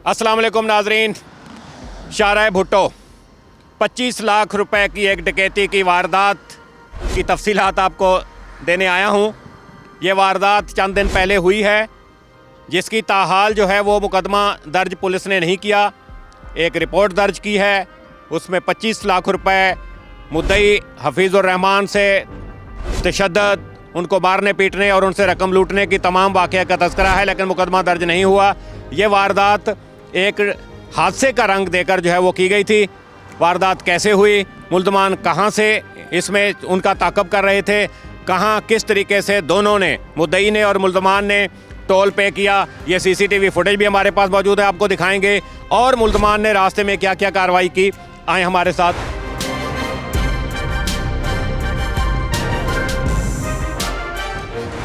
अस्सलाम वालेकुम नाजरीन। शाहराह भुट्टो 25 लाख रुपए की एक डकैती की वारदात की तफसीलात आपको देने आया हूँ। ये वारदात चंद दिन पहले हुई है, जिसकी ताहाल जो है वो मुकदमा दर्ज पुलिस ने नहीं किया। एक रिपोर्ट दर्ज की है, उसमें 25 लाख रुपए मुद्दई हफीज़ुर रहमान से तशद्दुद, उनको मारने पीटने और उनसे रकम लूटने की तमाम वाक़या का तज़किरा है, लेकिन मुकदमा दर्ज नहीं हुआ। ये वारदात एक हादसे का रंग देकर जो है वो की गई थी। वारदात कैसे हुई, मुल्ज़मान कहाँ से इसमें उनका ताक़ब कर रहे थे, कहाँ किस तरीके से दोनों ने, मुद्दई ने और मुल्ज़मान ने टोल पे किया, ये सीसीटीवी फुटेज भी हमारे पास मौजूद है, आपको दिखाएंगे। और मुल्ज़मान ने रास्ते में क्या क्या कार्रवाई की, आए हमारे साथ।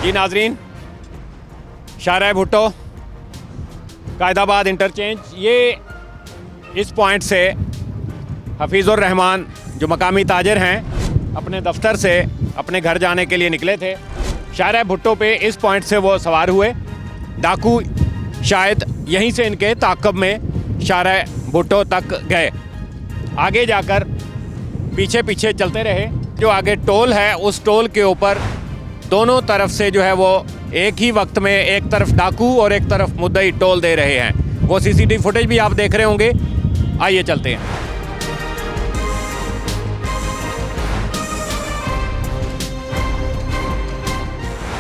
जी नाजरीन, शाहराह भुट्टो कायदाबाद इंटरचेंज, ये इस पॉइंट से हफीज़ुर रहमान जो मकामी ताजिर हैं अपने दफ्तर से अपने घर जाने के लिए निकले थे। शाहराह भुट्टो पे इस पॉइंट से वो सवार हुए। डाकू शायद यहीं से इनके ताक़ब में शाहराह भुट्टो तक गए। आगे जाकर पीछे पीछे चलते रहे। जो आगे टोल है, उस टोल के ऊपर दोनों तरफ से जो है वो एक ही वक्त में एक तरफ डाकू और एक तरफ मुद्दई टोल दे रहे हैं। वो सीसीटीवी फुटेज भी आप देख रहे होंगे। आइए चलते हैं।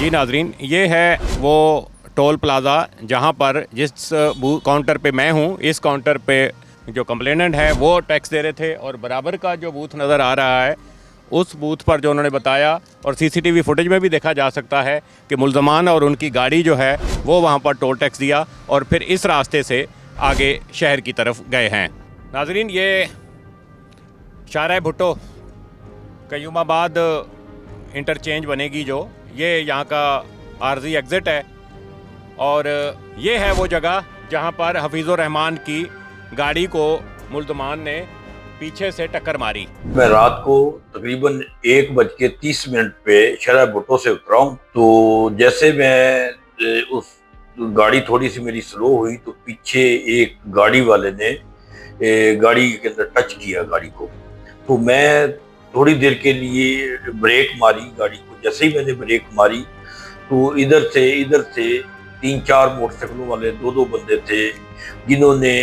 जी नाजरीन, ये है वो टोल प्लाज़ा जहाँ पर जिस काउंटर पे मैं हूँ, इस काउंटर पे जो कंप्लेनेंट है वो टैक्स दे रहे थे, और बराबर का जो बूथ नज़र आ रहा है उस बूथ पर जो उन्होंने बताया, और सीसीटीवी फुटेज में भी देखा जा सकता है कि मुल्ज़मान और उनकी गाड़ी जो है वो वहाँ पर टोल टैक्स दिया और फिर इस रास्ते से आगे शहर की तरफ गए हैं। नाजरीन, ये शाहराह भुट्टो कयूमाबाद इंटरचेंज बनेगी जो, ये यहाँ का आर्जी एग्ज़िट है, और ये है वो जगह जहाँ पर हफीज़ुर रहमान की गाड़ी को मुल्ज़मान ने पीछे से टक्कर मारी। मैं रात को तकरीबन 1:30 पे शाहराह भुट्टो से उतरा हूँ। तो जैसे मैं उस गाड़ी थोड़ी सी मेरी स्लो हुई तो पीछे एक गाड़ी वाले ने गाड़ी के अंदर टच किया गाड़ी को। तो मैं थोड़ी देर के लिए ब्रेक मारी गाड़ी को। जैसे ही मैंने ब्रेक मारी तो इधर से 3-4 मोटरसाइकिलों वाले दो बंदे थे, जिन्होंने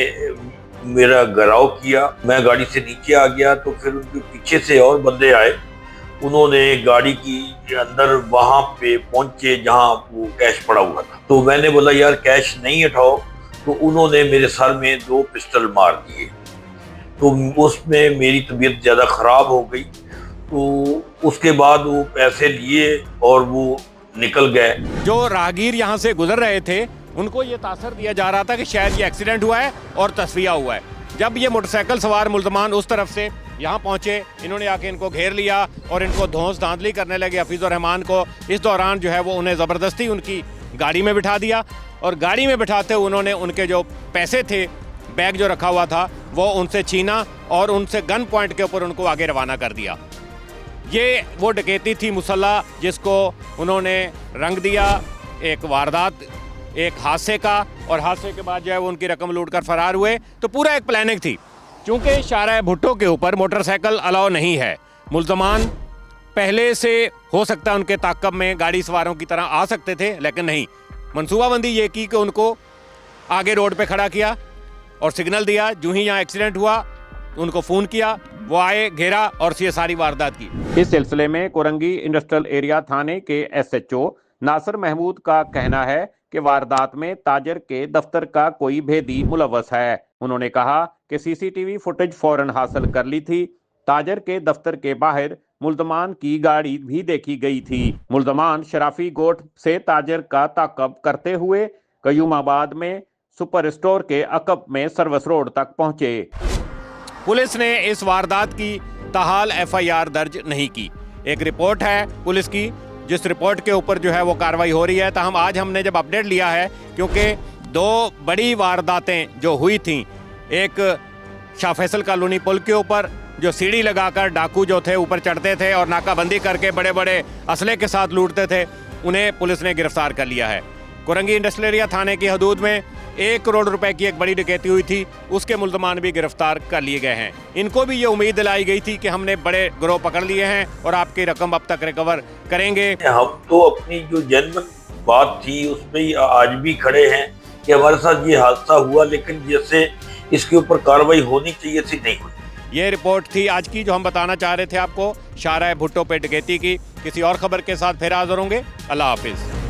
मेरा घेराव किया। मैं गाड़ी से नीचे आ गया तो फिर उनके पीछे से और बंदे आए। उन्होंने गाड़ी की अंदर वहां पे पहुंचे जहां वो कैश पड़ा हुआ था। तो मैंने बोला यार कैश नहीं उठाओ, तो उन्होंने मेरे सर में 2 पिस्टल मार दिए। तो उसमें मेरी तबीयत ज़्यादा ख़राब हो गई। तो उसके बाद वो पैसे लिए और वो निकल गए। जो राहगीर यहाँ से गुजर रहे थे उनको ये तासर दिया जा रहा था कि शायद ये एक्सीडेंट हुआ है और तस्फिया हुआ है। जब ये मोटरसाइकिल सवार मुल्ज़मान उस तरफ से यहाँ पहुँचे, इन्होंने आके इनको घेर लिया और इनको धौंस धांधली करने लगे हफीज़ुर रहमान को। इस दौरान जो है वो उन्हें ज़बरदस्ती उनकी गाड़ी में बिठा दिया, और गाड़ी में बिठाते हुए उन्होंने उनके जो पैसे थे, बैग जो रखा हुआ था, वो उनसे छीना और उनसे गन पॉइंट के ऊपर उनको आगे रवाना कर दिया। ये वो डकैती थी मुसल्ला जिसको उन्होंने रंग दिया एक वारदात, एक हादसे का, और हादसे के बाद जो है वो उनकी रकम लूट कर फरार हुए। तो पूरा एक प्लानिंग थी। चूँकि शाहराह भुट्टो के ऊपर मोटरसाइकिल अलाउ नहीं है, मुल्ज़मान पहले से हो सकता है उनके ताक़ब में गाड़ी सवारों की तरह आ सकते थे, लेकिन नहीं, मनसूबाबंदी ये की कि उनको आगे रोड पे खड़ा किया और सिग्नल दिया। जो ही यहाँ एक्सीडेंट हुआ उनको फ़ोन किया, वो आए, घेरा और ये सारी वारदात की। इस सिलसिले में कोरंगी इंडस्ट्रियल एरिया थाने के SHO नासिर महमूद का कहना है कि वारदात में ताजर के दफ्तर का कोई भेदी मुलव्वस है। उन्होंने कहा कि सीसीटीवी फुटेज फौरन हासिल कर ली थी। ताजर के दफ्तर के बाहर मुल्ज़मान की गाड़ी भी देखी गई थी। मुल्ज़मान शराफी गोट से ताजर का ताक़ब करते हुए कयूमाबाद में सुपर स्टोर के अकब में सर्विस रोड तक पहुंचे। पुलिस ने इस वारदात की ताहाल FIR दर्ज नहीं की। एक रिपोर्ट है पुलिस की, जिस रिपोर्ट के ऊपर जो है वो कार्रवाई हो रही है। ताहम आज हमने जब अपडेट लिया है, क्योंकि 2 बड़ी वारदातें जो हुई थीं, एक शाह फैसल कॉलोनी पुल के ऊपर जो सीढ़ी लगाकर डाकू जो थे ऊपर चढ़ते थे और नाकाबंदी करके बड़े बड़े असले के साथ लूटते थे, उन्हें पुलिस ने गिरफ्तार कर लिया है। कोरंगी इंडस्ट्रियल एरिया थाने की हदूद में 1 करोड़ रुपए की एक बड़ी डकैती हुई थी, उसके मुल्ज़मान भी गिरफ्तार कर लिए गए हैं। इनको भी ये उम्मीद दिलाई गई थी कि हमने बड़े गिरोह पकड़ लिए हैं और आपकी रकम अब तक रिकवर करेंगे। हम तो अपनी जो जेन्युइन बात थी उस पे ही आज भी खड़े हैं कि हमारे साथ ये हादसा हुआ, लेकिन जैसे इसके ऊपर कार्रवाई होनी चाहिए थी, नहीं हुई। ये रिपोर्ट थी आज की जो हम बताना चाह रहे थे आपको, शाहराह भुट्टो पे डकैती की। किसी और खबर के साथ फिर हाजिर होंगे। अल्लाह हाफिज।